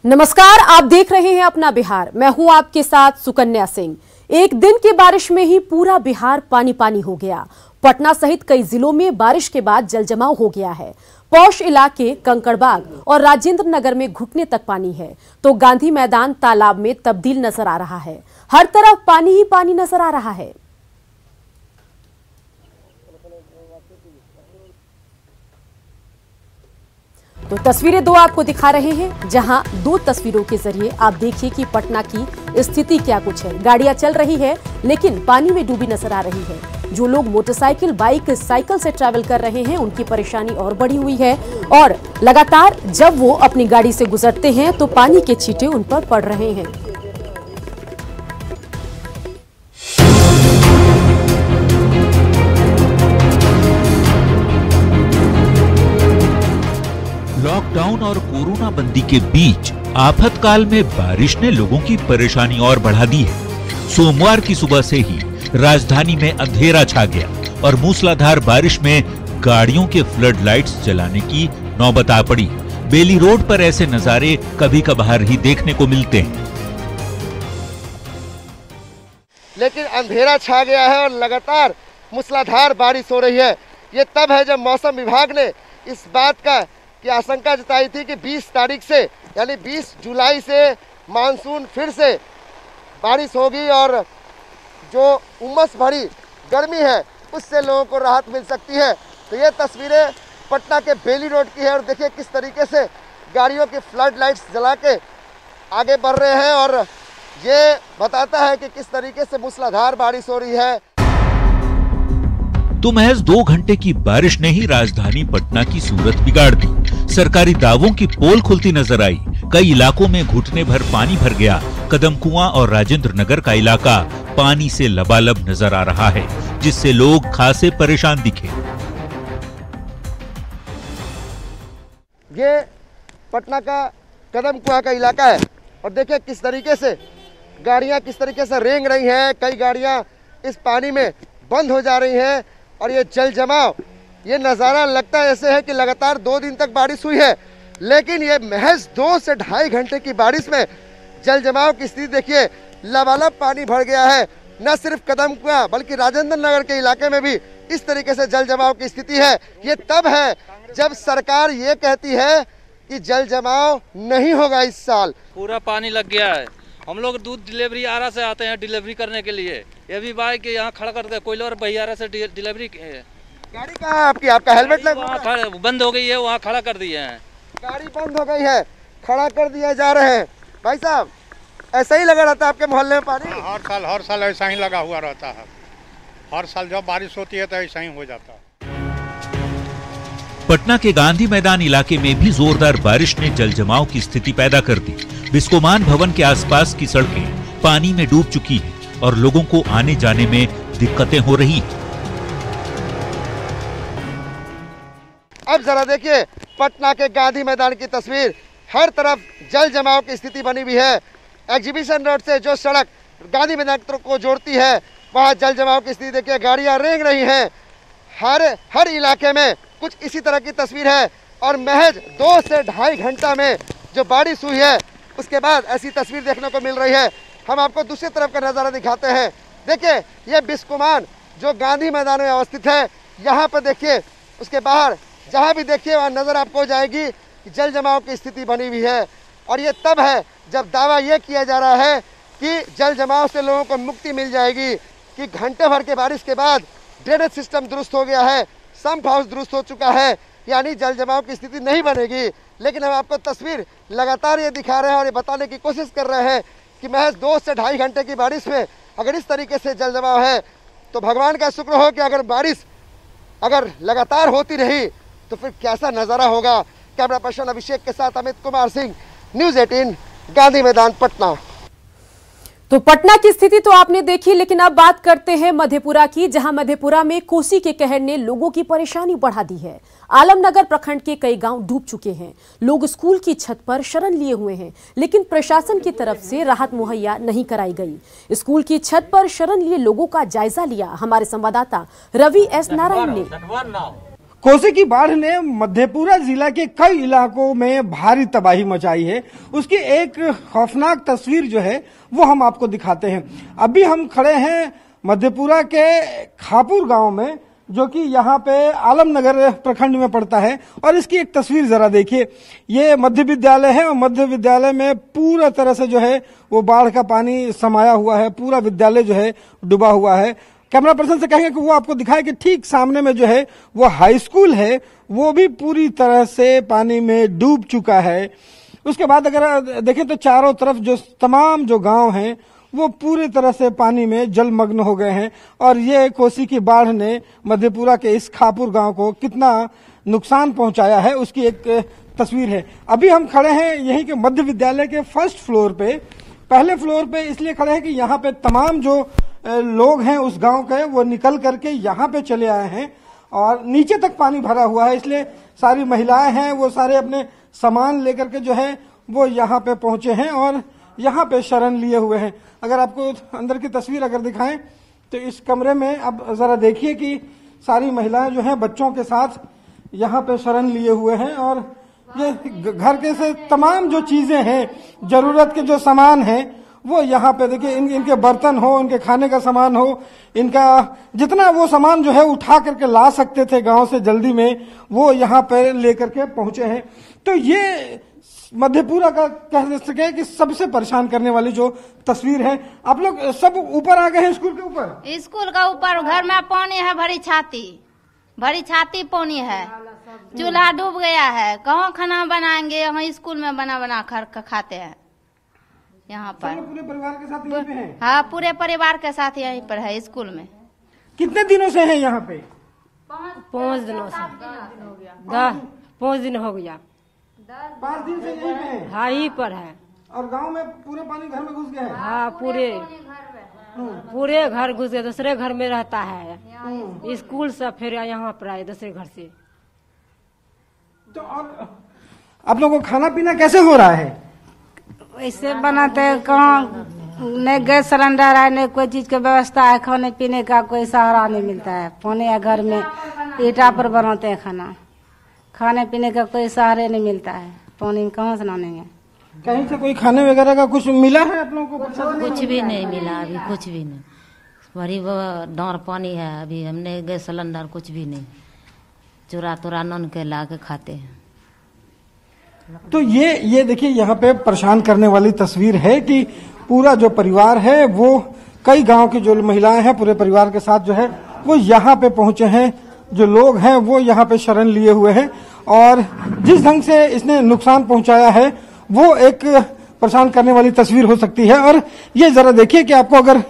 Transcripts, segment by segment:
नमस्कार, आप देख रहे हैं अपना बिहार। मैं हूं आपके साथ सुकन्या सिंह। एक दिन की बारिश में ही पूरा बिहार पानी पानी हो गया। पटना सहित कई जिलों में बारिश के बाद जलजमाव हो गया है। पौष इलाके कंकड़बाग और राजेंद्र नगर में घुटने तक पानी है, तो गांधी मैदान तालाब में तब्दील नजर आ रहा है। हर तरफ पानी ही पानी नजर आ रहा है। तो तस्वीरें दो आपको दिखा रहे हैं, जहां दो तस्वीरों के जरिए आप देखिए कि पटना की स्थिति क्या कुछ है। गाड़ियां चल रही है लेकिन पानी में डूबी नजर आ रही है। जो लोग मोटरसाइकिल, बाइक, साइकिल से ट्रैवल कर रहे हैं उनकी परेशानी और बढ़ी हुई है और लगातार जब वो अपनी गाड़ी से गुजरते हैं तो पानी के छींटे उन पर पड़ रहे हैं। लॉकडाउन और कोरोना बंदी के बीच आफतकाल में बारिश ने लोगों की परेशानी और बढ़ा दी है। सोमवार की सुबह से ही राजधानी में अंधेरा छा गया और मूसलाधार बारिश में गाड़ियों के फ्लड लाइट्स जलाने की नौबत आ पड़ी। बेली रोड पर ऐसे नजारे कभी कभार ही देखने को मिलते हैं, लेकिन अंधेरा छा गया है और लगातार मूसलाधार बारिश हो रही है। ये तब है जब मौसम विभाग ने इस बात की आशंका जताई थी कि 20 तारीख से यानी 20 जुलाई से मानसून फिर से बारिश होगी और जो उमस भरी गर्मी है उससे लोगों को राहत मिल सकती है। तो ये तस्वीरें पटना के बेली रोड की है और देखिए किस तरीके से गाड़ियों की फ्लड लाइट्स जला के आगे बढ़ रहे हैं और ये बताता है कि किस तरीके से मूसलाधार बारिश हो रही है। तो महज 2 घंटे की बारिश ने ही राजधानी पटना की सूरत बिगाड़ दी। सरकारी दावों की पोल खुलती नजर आई। कई इलाकों में घुटने भर पानी भर गया। कदम कुआं और राजेंद्र नगर का इलाका पानी से लबालब नजर आ रहा है, जिससे लोग खासे परेशान दिखे। ये पटना का कदम कुआं का इलाका है और देखिए किस तरीके से गाड़ियां किस तरीके से रेंग रही हैं। कई गाड़ियां इस पानी में बंद हो जा रही हैं और ये जल जमाव, ये नज़ारा लगता है ऐसे है कि लगातार 2 दिन तक बारिश हुई है, लेकिन ये महज 2 से ढाई घंटे की बारिश में जल जमाव की स्थिति देखिए। लबालब पानी भर गया है। न सिर्फ कदम कुआं बल्कि राजेंद्र नगर के इलाके में भी इस तरीके से जल जमाव की स्थिति है। ये तब है जब सरकार ये कहती है कि जल जमाव नहीं होगा इस साल। पूरा पानी लग गया है। हम लोग दूध डिलीवरी आरा से आते हैं डिलीवरी करने के लिए। ये भी बाइक यहाँ खड़ा करते हैं, कोयले और बहियारा से डिलीवरी। गाड़ी कहाँ है आपकी? आपका हेलमेट बंद हो गई है, वहाँ खड़ा कर दिए हैं। गाड़ी बंद हो गई है, खड़ा कर दिए जा रहे हैं। भाई साहब, ऐसा ही लगा रहता है आपके मोहल्ले में पानी? हर साल ऐसा ही लगा हुआ रहता है। हर साल जब बारिश होती है तो ऐसा ही हो जाता है। पटना के गांधी मैदान इलाके में भी जोरदार बारिश ने जलजमाव की स्थिति पैदा कर दी। बिस्कोमान भवन के आसपास की सड़कें पानी में डूब चुकी हैं और लोगों को आने जाने में दिक्कतें हो रही हैं। अब जरा देखिए पटना के गांधी मैदान की तस्वीर। हर तरफ जल जमाव की स्थिति बनी हुई है। एग्जीबिशन रोड से जो सड़क गांधी मैदान को जोड़ती है वहां जल जमाव की स्थिति देखिए। गाड़ियां रेंग रही हैं। हर इलाके में कुछ इसी तरह की तस्वीर है और महज 2 से ढाई घंटा में जो बारिश हुई है उसके बाद ऐसी तस्वीर देखने को मिल रही है। हम आपको दूसरी तरफ का नज़ारा दिखाते हैं। देखिए ये बिस्कोमान जो गांधी मैदान में अवस्थित है, यहाँ पर देखिए उसके बाहर जहाँ भी देखिए वहाँ नज़र आपको हो जाएगी कि जल जमाव की स्थिति बनी हुई है। और ये तब है जब दावा ये किया जा रहा है कि जल जमाव से लोगों को मुक्ति मिल जाएगी, कि घंटे भर के बारिश के बाद ड्रेनेज सिस्टम दुरुस्त हो गया है, सम्प हाउस दुरुस्त हो चुका है, यानी जल जमाव की स्थिति नहीं बनेगी। लेकिन हम आपको तस्वीर लगातार ये दिखा रहे हैं और ये बताने की कोशिश कर रहे हैं कि महज 2 से ढाई घंटे की बारिश में अगर इस तरीके से जल जमाव है तो भगवान का शुक्र हो कि अगर बारिश लगातार होती रही तो फिर कैसा नज़ारा होगा। कैमरा पर्सन अभिषेक के साथ अमित कुमार सिंह, न्यूज़ 18, गांधी मैदान, पटना। तो पटना की स्थिति तो आपने देखी, लेकिन अब बात करते हैं मधेपुरा की, जहां मधेपुरा में कोसी के कहर ने लोगों की परेशानी बढ़ा दी है। आलमनगर प्रखंड के कई गांव डूब चुके हैं। लोग स्कूल की छत पर शरण लिए हुए हैं, लेकिन प्रशासन की तरफ से राहत मुहैया नहीं कराई गई। स्कूल की छत पर शरण लिए लोगों का जायजा लिया हमारे संवाददाता रवि एस नारायण ने। कोसी की बाढ़ ने मधेपुरा जिला के कई इलाकों में भारी तबाही मचाई है। उसकी एक खौफनाक तस्वीर जो है वो हम आपको दिखाते हैं। अभी हम खड़े हैं मधेपुरा के खापुर गांव में, जो कि यहाँ पे आलमनगर प्रखंड में पड़ता है। और इसकी एक तस्वीर जरा देखिए। ये मध्य विद्यालय है और मध्य विद्यालय में पूरा तरह से जो है वो बाढ़ का पानी समाया हुआ है, पूरा विद्यालय जो है डूबा हुआ है। कैमरा पर्सन से कहेंगे कि वो आपको दिखाए कि ठीक सामने में जो है वो हाई स्कूल है, वो भी पूरी तरह से पानी में डूब चुका है। उसके बाद अगर देखें तो चारों तरफ जो तमाम जो गांव हैं वो पूरी तरह से पानी में जलमग्न हो गए हैं। और ये कोसी की बाढ़ ने मधेपुरा के इस खापुर गांव को कितना नुकसान पहुंचाया है उसकी एक तस्वीर है। अभी हम खड़े हैं यहीं के मध्य विद्यालय के फर्स्ट फ्लोर पे। पहले फ्लोर पे इसलिए खड़े हैं कि यहाँ पे तमाम जो लोग हैं उस गांव के वो निकल करके यहाँ पे चले आए हैं और नीचे तक पानी भरा हुआ है, इसलिए सारी महिलाएं हैं वो सारे अपने सामान लेकर के जो है वो यहाँ पे पहुंचे हैं और यहाँ पे शरण लिए हुए हैं। अगर आपको अंदर की तस्वीर अगर दिखाएं तो इस कमरे में अब जरा देखिए कि सारी महिलाएं जो हैं बच्चों के साथ यहाँ पे शरण लिए हुए हैं और ये घर के से तमाम जो चीजें हैं, जरूरत के जो सामान हैं वो यहाँ पे देखिए, इनके बर्तन हो, इनके खाने का सामान हो, इनका जितना वो सामान जो है उठा करके ला सकते थे गांव से जल्दी में, वो यहाँ पे लेकर के पहुंचे हैं। तो ये मधेपुरा का कह सके कि सबसे परेशान करने वाली जो तस्वीर है। आप लोग सब ऊपर आ गए हैं स्कूल के ऊपर? स्कूल का ऊपर घर में पानी है, भरी छाती पानी है, चूल्हा डूब गया है। कहाँ खाना बनाएंगे? यहाँ स्कूल में बना कर खाते हैं। यहाँ पर पूरे परिवार के साथ यहीं पे हैं? हाँ, पूरे परिवार के साथ यहीं पर है स्कूल में। कितने दिनों से हैं यहाँ पे? 5 दिनों से 5 दिन हो गया। 5 दिन से यहीं पे हैं? हाँ, यहीं पर है। और गांव में पूरे पानी घर में घुस गया है? हाँ, पूरे घर घुस गए। दूसरे घर में रहता है, स्कूल से फिर यहाँ पर आए दूसरे घर से। तो और आप लोगों को खाना पीना कैसे हो रहा है? ऐसे बनाते हैं, कहाँ नहीं गैस सिलेंडर है, नहीं कोई चीज की व्यवस्था है, खाने पीने का कोई सहारा नहीं मिलता है। पानी है घर में, ईटा पर बनाते हैं खाना, खाने पीने का कोई सहारे नहीं मिलता है। पानी कहाँ से लाएंगे? कहीं से कोई खाने वगैरह का कुछ मिला है आप लोगों को? कुछ भी नहीं मिला अभी, कुछ भी नहीं। बड़ी डॉर पानी है अभी, हमने गैस सिलेंडर कुछ भी नहीं, चुरा नन के ला के खाते हैं। तो ये देखिए यहाँ पे परेशान करने वाली तस्वीर है कि पूरा जो परिवार है वो कई गांव की जो महिलाएं हैं पूरे परिवार के साथ जो है वो यहाँ पे पहुंचे हैं। जो लोग हैं वो यहाँ पे शरण लिए हुए हैं और जिस ढंग से इसने नुकसान पहुंचाया है वो एक परेशान करने वाली तस्वीर हो सकती है। और ये जरा देखिए कि आपको अगर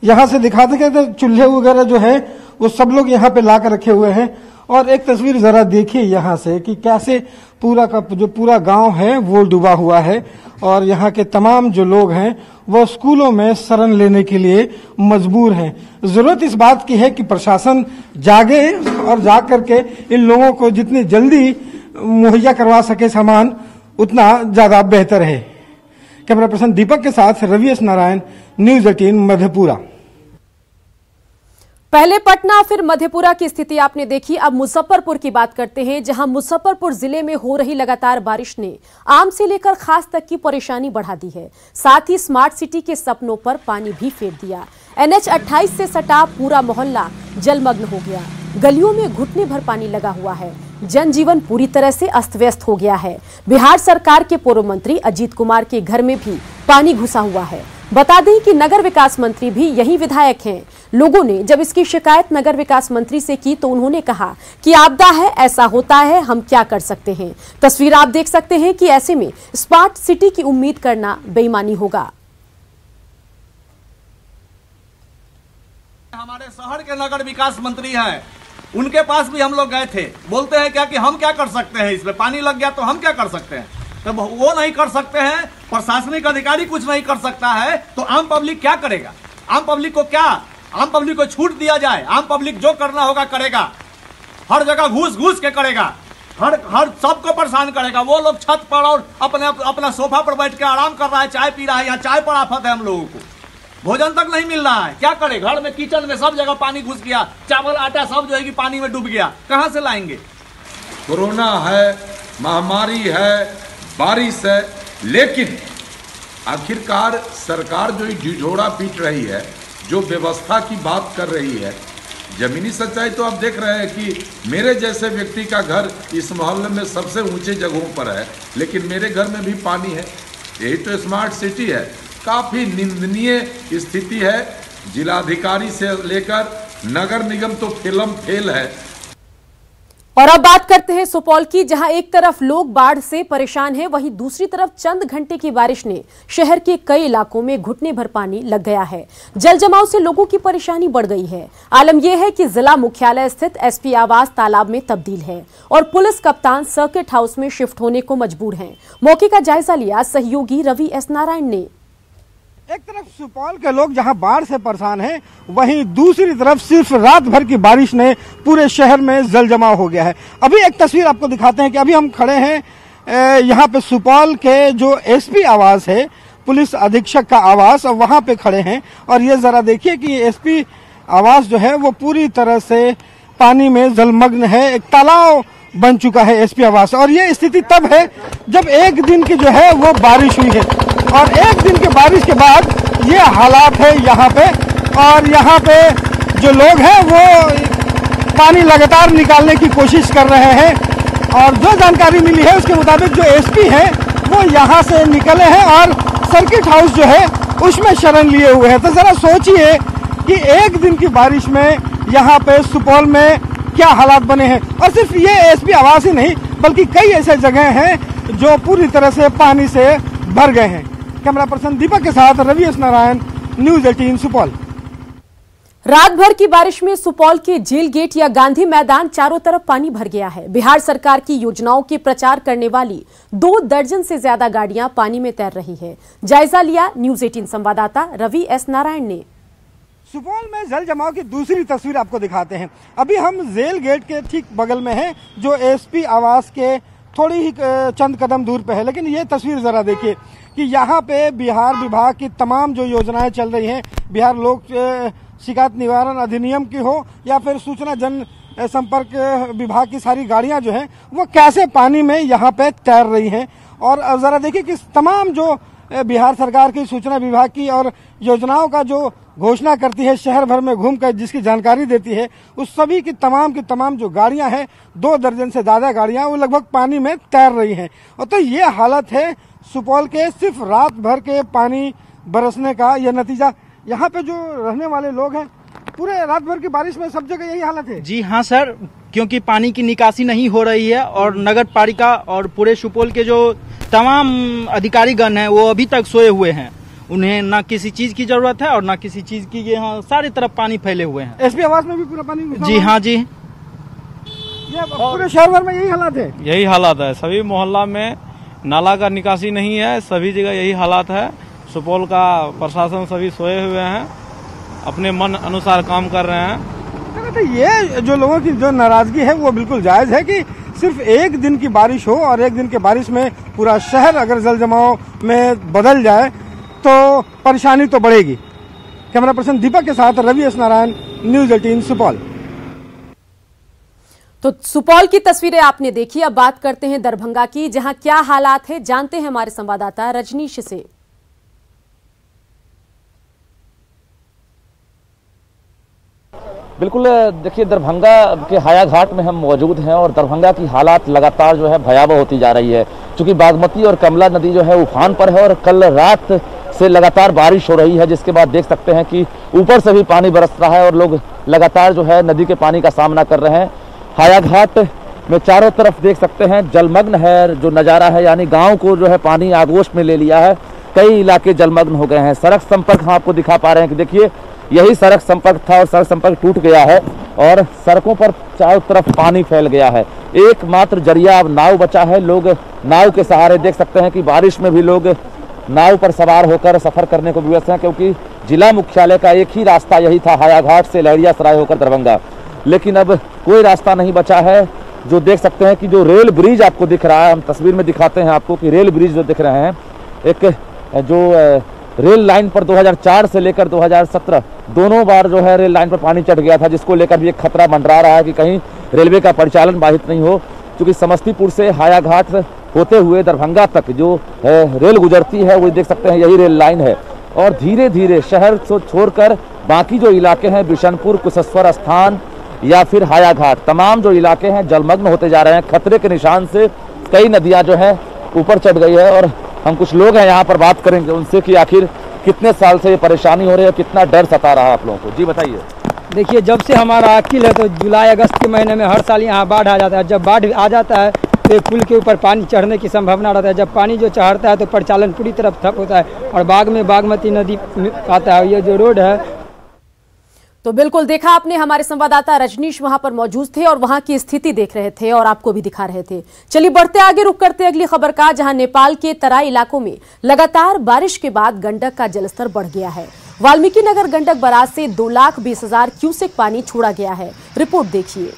यहाँ से दिखा देंगे तो चूल्हे वगैरह जो है वो सब लोग यहाँ पे ला कर रखे हुए हैं। और एक तस्वीर जरा देखिए यहाँ से कि कैसे पूरा का जो पूरा गांव है वो डूबा हुआ है और यहाँ के तमाम जो लोग हैं वो स्कूलों में शरण लेने के लिए मजबूर हैं। जरूरत इस बात की है कि प्रशासन जागे और जाग करके इन लोगों को जितनी जल्दी मुहैया करवा सके सामान, उतना ज्यादा बेहतर है। कैमरा पर्सन दीपक के साथ रवि एस नारायण, न्यूज 18 मधेपुरा। पहले पटना फिर मधेपुरा की स्थिति आपने देखी। अब मुजफ्फरपुर की बात करते हैं, जहां मुजफ्फरपुर जिले में हो रही लगातार बारिश ने आम से लेकर खास तक की परेशानी बढ़ा दी है। साथ ही स्मार्ट सिटी के सपनों पर पानी भी फेर दिया। NH 28 से सटा पूरा मोहल्ला जलमग्न हो गया। गलियों में घुटने भर पानी लगा हुआ है। जनजीवन पूरी तरह से अस्त व्यस्त हो गया है। बिहार सरकार के पूर्व मंत्री अजीत कुमार के घर में भी पानी घुसा हुआ है। बता दें कि नगर विकास मंत्री भी यही विधायक हैं। लोगों ने जब इसकी शिकायत नगर विकास मंत्री से की तो उन्होंने कहा कि आपदा है, ऐसा होता है, हम क्या कर सकते हैं। तस्वीर आप देख सकते हैं कि ऐसे में स्मार्ट सिटी की उम्मीद करना बेईमानी होगा। हमारे शहर के नगर विकास मंत्री हैं, उनके पास भी हम लोग गए थे। बोलते हैं क्या कि हम क्या कर सकते हैं, इसमें पानी लग गया तो हम क्या कर सकते हैं। तो वो नहीं कर सकते हैं, प्रशासनिक अधिकारी कुछ नहीं कर सकता है, तो आम पब्लिक क्या करेगा। आम पब्लिक को क्या, आम पब्लिक को छूट दिया जाए, आम पब्लिक जो करना होगा करेगा। हर जगह घूस के करेगा, हर सबको परेशान करेगा। वो लोग छत पर और अपना सोफा पर बैठ के आराम कर रहा है, चाय पी रहा है। यहाँ चाय पर आफत है, हम लोगों को भोजन तक नहीं मिल रहा है। क्या करे, घर में किचन में सब जगह पानी घुस गया, चावल आटा सब जो है कि पानी में डूब गया। कहां से लाएंगे। कोरोना है, महामारी है, बारिश है, लेकिन आखिरकार सरकार जो ढिढोरा पीट रही है, जो व्यवस्था की बात कर रही है, जमीनी सच्चाई तो आप देख रहे हैं कि मेरे जैसे व्यक्ति का घर इस मोहल्ले में सबसे ऊंचे जगहों पर है, लेकिन मेरे घर में भी पानी है। यही तो स्मार्ट सिटी है। काफ़ी निंदनीय स्थिति है। जिलाधिकारी से लेकर नगर निगम तो फिल्म फेल है। और अब बात करते हैं सुपौल की, जहां एक तरफ लोग बाढ़ से परेशान हैं, वहीं दूसरी तरफ चंद घंटे की बारिश ने शहर के कई इलाकों में घुटने भर पानी लग गया है। जल जमाव से लोगों की परेशानी बढ़ गई है। आलम यह है कि जिला मुख्यालय स्थित एसपी आवास तालाब में तब्दील है और पुलिस कप्तान सर्किट हाउस में शिफ्ट होने को मजबूर हैं। मौके का जायजा लिया सहयोगी रवि एस नारायण ने। एक तरफ सुपौल के लोग जहां बाढ़ से परेशान हैं, वहीं दूसरी तरफ सिर्फ रात भर की बारिश ने पूरे शहर में जल जमाव हो गया है। अभी एक तस्वीर आपको दिखाते हैं कि अभी हम खड़े हैं यहां पे सुपौल के जो एसपी आवास है, पुलिस अधीक्षक का आवास, वहां पे खड़े हैं और ये जरा देखिए कि एसपी आवास जो है वो पूरी तरह से पानी में जलमग्न है। एक तालाब बन चुका है एसपी आवास और ये स्थिति तब है जब एक दिन की जो है वो बारिश हुई है और एक दिन की बारिश के बाद ये हालात है यहाँ पे। और यहाँ पे जो लोग हैं वो पानी लगातार निकालने की कोशिश कर रहे हैं और जो जानकारी मिली है उसके मुताबिक जो एसपी हैं वो यहाँ से निकले हैं और सर्किट हाउस जो है उसमें शरण लिए हुए हैं। तो जरा सोचिए कि एक दिन की बारिश में यहाँ पे सुपौल में क्या हालात बने हैं। और सिर्फ ये एसपी आवास ही नहीं बल्कि कई ऐसे जगह हैं जो पूरी तरह से पानी से भर गए हैं। कैमरा पर्सन दीपक के साथ रवि एस नारायण, न्यूज 18 सुपौल। रात भर की बारिश में सुपौल के जेल गेट या गांधी मैदान चारों तरफ पानी भर गया है। बिहार सरकार की योजनाओं के प्रचार करने वाली 2 दर्जन से ज्यादा गाड़ियां पानी में तैर रही है। जायजा लिया न्यूज 18 संवाददाता रवि एस नारायण ने। सुपौल में जल जमाव की दूसरी तस्वीर आपको दिखाते हैं। अभी हम जेल गेट के ठीक बगल में हैं जो एसपी आवास के थोड़ी ही चंद कदम दूर पे है, लेकिन ये तस्वीर जरा देखिए कि यहाँ पे बिहार विभाग की तमाम जो योजनाएं चल रही हैं, बिहार लोक शिकायत निवारण अधिनियम की हो या फिर सूचना जन संपर्क विभाग की सारी गाड़ियां जो हैं वो कैसे पानी में यहाँ पे तैर रही हैं। और जरा देखिए कि तमाम जो बिहार सरकार की सूचना विभाग की और योजनाओं का जो घोषणा करती है, शहर भर में घूमकर जिसकी जानकारी देती है, उस सभी की तमाम जो गाड़ियां हैं, 2 दर्जन से ज्यादा गाड़ियां वो लगभग पानी में तैर रही हैं। और तो ये हालत है सुपौल के सिर्फ रात भर के पानी बरसने का। यह नतीजा यहाँ पे जो रहने वाले लोग हैं, पूरे रात भर की बारिश में सब जगह यही हालत है। जी हाँ सर, क्योंकि पानी की निकासी नहीं हो रही है और नगर पालिका और पूरे सुपौल के जो तमाम अधिकारीगण हैं वो अभी तक सोए हुए हैं। उन्हें ना किसी चीज की जरूरत है और ना किसी चीज की। यहाँ सारी तरफ पानी फैले हुए हैं। एसपी आवास में भी पूरा पानी। जी हाँ जी, ये पूरे शहर भर में यही हालात है। यही हालात है, सभी मोहल्ला में नाला का निकासी नहीं है, सभी जगह यही हालात है। सुपौल का प्रशासन सभी सोए हुए हैं, अपने मन अनुसार काम कर रहे हैं। तो ये जो लोगों की जो नाराजगी है वो बिल्कुल जायज है कि सिर्फ एक दिन की बारिश हो और एक दिन की बारिश में पूरा शहर अगर जल जमाव में बदल जाए तो परेशानी तो बढ़ेगी। कैमरा पर्सन दीपक के साथ रवि एस नारायण, न्यूज 18 सुपौल। तो सुपौल की तस्वीरें आपने देखी। अब बात करते हैं दरभंगा की, जहां क्या हालात है जानते हैं हमारे संवाददाता रजनीश से। बिल्कुल, देखिए दरभंगा के हाया घाट में हम मौजूद हैं और दरभंगा की हालात लगातार जो है भयावह होती जा रही है, क्योंकि बागमती और कमला नदी जो है उफान पर है और कल रात से लगातार बारिश हो रही है, जिसके बाद देख सकते हैं कि ऊपर से भी पानी बरस रहा है और लोग लगातार जो है नदी के पानी का सामना कर रहे हैं। हाया घाट में चारों तरफ देख सकते हैं जलमग्न है जो नज़ारा है, यानी गाँव को जो है पानी आगोश में ले लिया है। कई इलाके जलमग्न हो गए हैं। सड़क संपर्क हम आपको दिखा पा रहे हैं कि देखिए यही सड़क संपर्क था और सड़क संपर्क टूट गया है और सड़कों पर चारों तरफ पानी फैल गया है। एकमात्र जरिया अब नाव बचा है। लोग नाव के सहारे देख सकते हैं कि बारिश में भी लोग नाव पर सवार होकर सफर करने को विवश हैं, क्योंकि जिला मुख्यालय का एक ही रास्ता यही था, हायाघाट से लहरियासराय होकर दरभंगा। लेकिन अब कोई रास्ता नहीं बचा है। जो देख सकते हैं कि जो रेल ब्रिज आपको दिख रहा है, हम तस्वीर में दिखाते हैं आपको कि रेल ब्रिज जो दिख रहे हैं, एक जो रेल लाइन पर 2004 से लेकर 2017 दोनों बार जो है रेल लाइन पर पानी चढ़ गया था, जिसको लेकर भी एक खतरा मंडरा रहा है कि कहीं रेलवे का परिचालन बाधित नहीं हो। क्योंकि समस्तीपुर से हायाघाट होते हुए दरभंगा तक जो रेल गुजरती है वो देख सकते हैं, यही रेल लाइन है। और धीरे धीरे शहर को छोड़कर बाकी जो इलाके हैं, बिशनपुर, कुशेश्वर स्थान या फिर हायाघाट, तमाम जो इलाके हैं जलमग्न होते जा रहे हैं। खतरे के निशान से कई नदियां जो है ऊपर चढ़ गई है। और हम कुछ लोग हैं यहाँ पर, बात करेंगे उनसे कि आखिर कितने साल से ये परेशानी हो रही है, कितना डर सता रहा है आप लोगों को। जी बताइए। देखिए, जब से हमारा अकील है तो जुलाई अगस्त के महीने में हर साल यहाँ बाढ़ आ जाता है। जब बाढ़ आ जाता है तो पुल के ऊपर पानी चढ़ने की संभावना रहता है। जब पानी जो चढ़ता है तो परिचालन पूरी तरफ ठप होता है और बाग में बागमती नदी आता है। ये जो रोड है, तो बिल्कुल देखा आपने, हमारे संवाददाता रजनीश वहां पर मौजूद थे और वहां की स्थिति देख रहे थे और आपको भी दिखा रहे थे। चलिए बढ़ते आगे, रुक करते अगली खबर का, जहां नेपाल के तराई इलाकों में लगातार बारिश के बाद गंडक का जलस्तर बढ़ गया है। वाल्मीकि नगर गंडक बराज से 2,20,000 क्यूसेक पानी छोड़ा गया है। रिपोर्ट देखिए।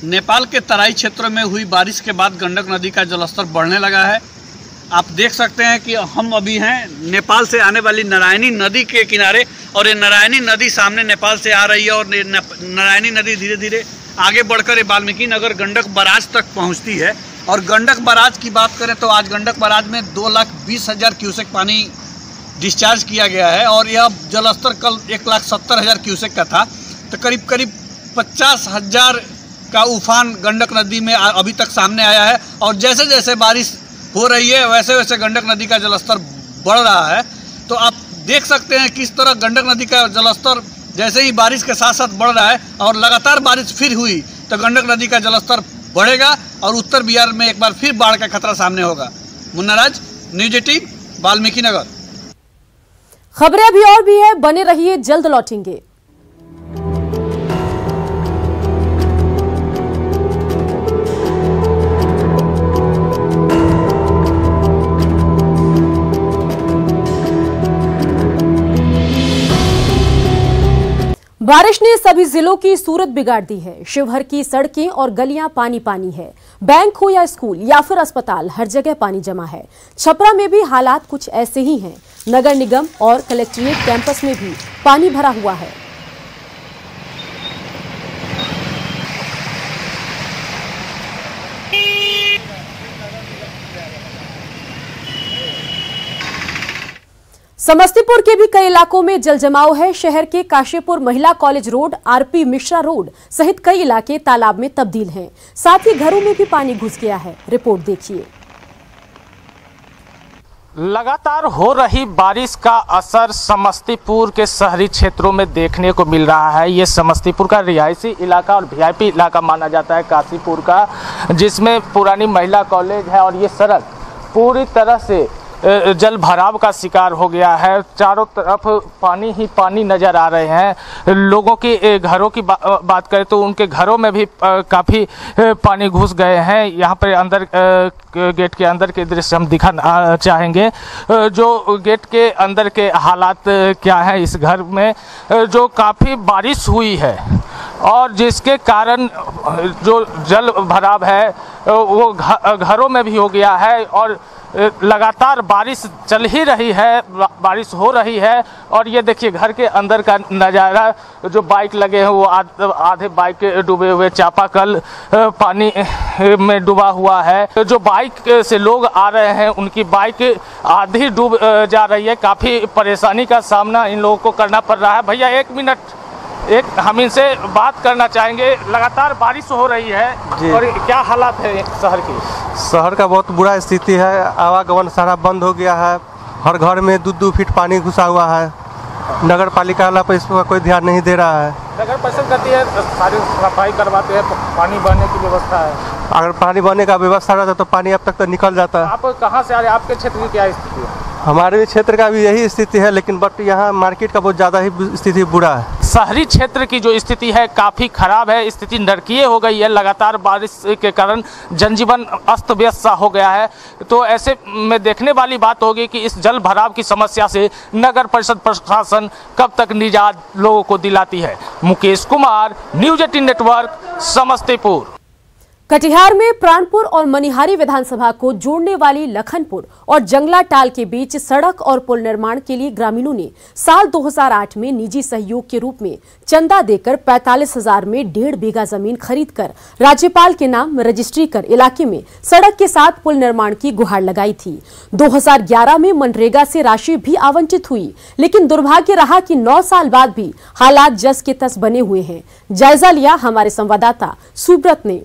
नेपाल के तराई क्षेत्रों में हुई बारिश के बाद गंडक नदी का जलस्तर बढ़ने लगा है। आप देख सकते हैं कि हम अभी हैं नेपाल से आने वाली नारायणी नदी के किनारे और ये नारायणी नदी सामने नेपाल से आ रही है और नारायणी नदी धीरे धीरे आगे बढ़कर वाल्मीकि नगर गंडक बराज तक पहुंचती है। और गंडक बराज की बात करें तो आज गंडक बराज में 2,20,000 क्यूसेक पानी डिस्चार्ज किया गया है और यह जलस्तर कल 1,70,000 क्यूसेक का था। तो करीब करीब 50,000 का उफान गंडक नदी में अभी तक सामने आया है। और जैसे जैसे बारिश हो रही है वैसे वैसे गंडक नदी का जलस्तर बढ़ रहा है। तो आप देख सकते हैं किस तरह गंडक नदी का जलस्तर जैसे ही बारिश के साथ साथ बढ़ रहा है और लगातार बारिश फिर हुई तो गंडक नदी का जलस्तर बढ़ेगा और उत्तर बिहार में एक बार फिर बाढ़ का खतरा सामने होगा। मुन्नाराज, न्यूज 18, वाल्मीकि नगर। खबरें अभी और भी है, बने रहिए, जल्द लौटेंगे। बारिश ने सभी जिलों की सूरत बिगाड़ दी है। शिवहर की सड़कें और गलियां पानी पानी है। बैंक हो या स्कूल या फिर अस्पताल, हर जगह पानी जमा है। छपरा में भी हालात कुछ ऐसे ही हैं। नगर निगम और कलेक्ट्रेट कैंपस में भी पानी भरा हुआ है। समस्तीपुर के भी कई इलाकों में जलजमाव है। शहर के काशीपुर महिला college road, RP Mishra road सहित कई इलाके तालाब में तब्दील हैं। साथ ही घरों में भी पानी घुस गया है। रिपोर्ट देखिए। लगातार हो रही बारिश का असर समस्तीपुर के शहरी क्षेत्रों में देखने को मिल रहा है। ये समस्तीपुर का रिहायशी इलाका और वीआईपी इलाका माना जाता है काशीपुर का, जिसमें पुरानी महिला कॉलेज है और ये सड़क पूरी तरह से जल भराव का शिकार हो गया है। चारों तरफ पानी ही पानी नज़र आ रहे हैं। लोगों के घरों की बात करें तो उनके घरों में भी काफ़ी पानी घुस गए हैं। यहाँ पर अंदर गेट के अंदर के दृश्य हम दिखाना चाहेंगे। जो गेट के अंदर के हालात क्या है इस घर में, जो काफ़ी बारिश हुई है और जिसके कारण जो जल भराव है वो घरों में भी हो गया है। और लगातार बारिश चल ही रही है, बारिश हो रही है। और ये देखिए घर के अंदर का नज़ारा, जो बाइक लगे हैं वो आधे बाइक डूबे हुए, चापाकल पानी में डूबा हुआ है। जो बाइक से लोग आ रहे हैं उनकी बाइक आधी डूब जा रही है। काफ़ी परेशानी का सामना इन लोगों को करना पड़ रहा है। भैया एक मिनट, हम इनसे बात करना चाहेंगे। लगातार बारिश हो रही है और क्या हालात है शहर की? शहर का बहुत बुरा स्थिति है। आवागमन सारा बंद हो गया है। हर घर में 2-2 फीट पानी घुसा हुआ है। नगर पालिका वाला पर इस पर कोई ध्यान नहीं दे रहा है। नगर परिषद कहती है सारी सफाई करवाते हैं, पानी बहने की व्यवस्था है। अगर पानी बहने का व्यवस्था रहता तो पानी अब तक तो निकल जाता है। आप कहाँ से आ रहे हैं? आपके क्षेत्र की क्या स्थिति है? हमारे क्षेत्र का भी यही स्थिति है, लेकिन बट यहाँ मार्केट का बहुत ज़्यादा ही स्थिति बुरा है। शहरी क्षेत्र की जो स्थिति है काफ़ी खराब है। स्थिति नरकीय हो गई है। लगातार बारिश के कारण जनजीवन अस्त व्यस्त सा हो गया है। तो ऐसे में देखने वाली बात होगी कि इस जल भराव की समस्या से नगर परिषद प्रशासन कब तक निजात लोगों को दिलाती है। Mukesh Kumar, news 18 network, Samastipur. कटिहार में प्राणपुर और मनिहारी विधानसभा को जोड़ने वाली लखनपुर और जंगलाटाल के बीच सड़क और पुल निर्माण के लिए ग्रामीणों ने साल 2008 में निजी सहयोग के रूप में चंदा देकर 45,000 में 1.5 बीघा जमीन खरीदकर राज्यपाल के नाम रजिस्ट्री कर इलाके में सड़क के साथ पुल निर्माण की गुहार लगाई थी। 2011 में मनरेगा से राशि भी आवंटित हुई, लेकिन दुर्भाग्य रहा कि 9 साल बाद भी हालात जस के तस बने हुए हैं। जायजा लिया हमारे संवाददाता सुब्रत ने।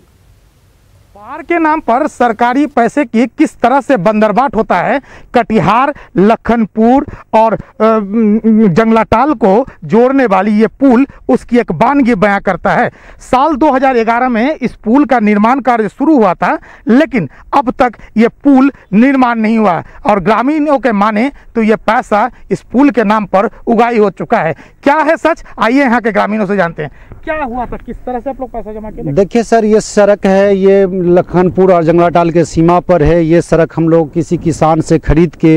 बाढ़ के नाम पर सरकारी पैसे की किस तरह से बंदरबाट होता है। कटिहार, लखनपुर और जंगलाटाल को जोड़ने वाली ये पुल उसकी एक वानगी बयां करता है। साल 2011 में इस पुल का निर्माण कार्य शुरू हुआ था, लेकिन अब तक ये पुल निर्माण नहीं हुआ और ग्रामीणों के माने तो ये पैसा इस पुल के नाम पर उगाई हो चुका है। क्या है सच, आइए यहाँ के ग्रामीणों से जानते हैं। क्या हुआ था, किस तरह से आप लोग पैसा जमा किए? देखिए सर, ये सड़क है, ये लखनपुर और जंगलाटाल के सीमा पर है। ये सड़क हम लोग किसी किसान से खरीद के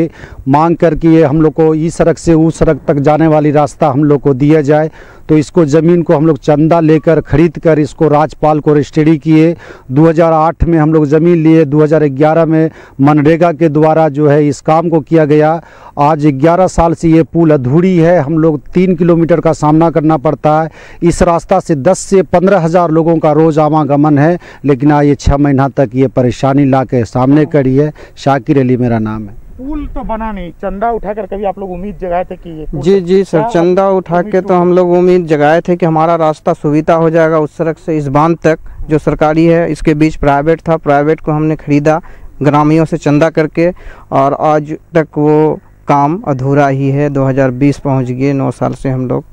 मांग करके ये हम लोग को इस सड़क से उस सड़क तक जाने वाली रास्ता हम लोग को दिया जाए, तो इसको ज़मीन को हम लोग चंदा लेकर खरीद कर इसको राज्यपाल को रजिस्ट्री किए। 2008 में हम लोग ज़मीन लिए, 2011 में मनरेगा के द्वारा जो है इस काम को किया गया। आज 11 साल से ये पुल अधूरी है। हम लोग 3 किलोमीटर का सामना करना पड़ता है। इस रास्ता से 10 से 15 हज़ार लोगों का रोज़ आवागमन है, लेकिन आज ये 6 महीना तक ये परेशानी ला के सामने करी है। शाकिर अली मेरा नाम है। पुल तो बना नहीं, चंदा उठाकर कभी आप लोग उम्मीद जगाए थे कि ये जी सर, चंदा उठा के तो हम लोग उम्मीद जगाए थे कि हमारा रास्ता सुविधा हो जाएगा उस सड़क से इस बांध तक जो सरकारी है। इसके बीच प्राइवेट था, प्राइवेट को हमने खरीदा ग्रामीणों से चंदा करके, और आज तक वो काम अधूरा ही है। 2020 पहुंच गए, 9 साल से हम लोग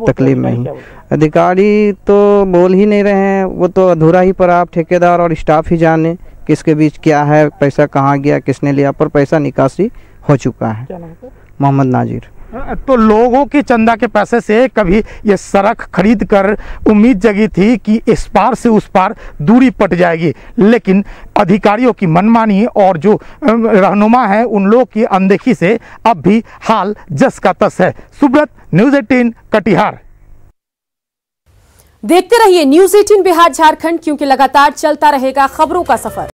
तकलीफ में ही। अधिकारी तो बोल ही नहीं रहे हैं, वो तो अधूरा ही पर आप ठेकेदार और स्टाफ ही जाने किसके बीच क्या है, पैसा कहाँ गया, किसने लिया, पर पैसा निकासी हो चुका है। मोहम्मद नाजिर। तो लोगों की चंदा के पैसे से कभी ये सड़क खरीद कर उम्मीद जगी थी कि इस पार से उस पार दूरी पट जाएगी, लेकिन अधिकारियों की मनमानी और जो रहनुमा है उन लोगों की अनदेखी से अब भी हाल जस का तस है। सुब्रत, न्यूज़ 18 कटिहार। देखते रहिए न्यूज़ 18 बिहार झारखंड, क्योंकि लगातार चलता रहेगा खबरों का सफर।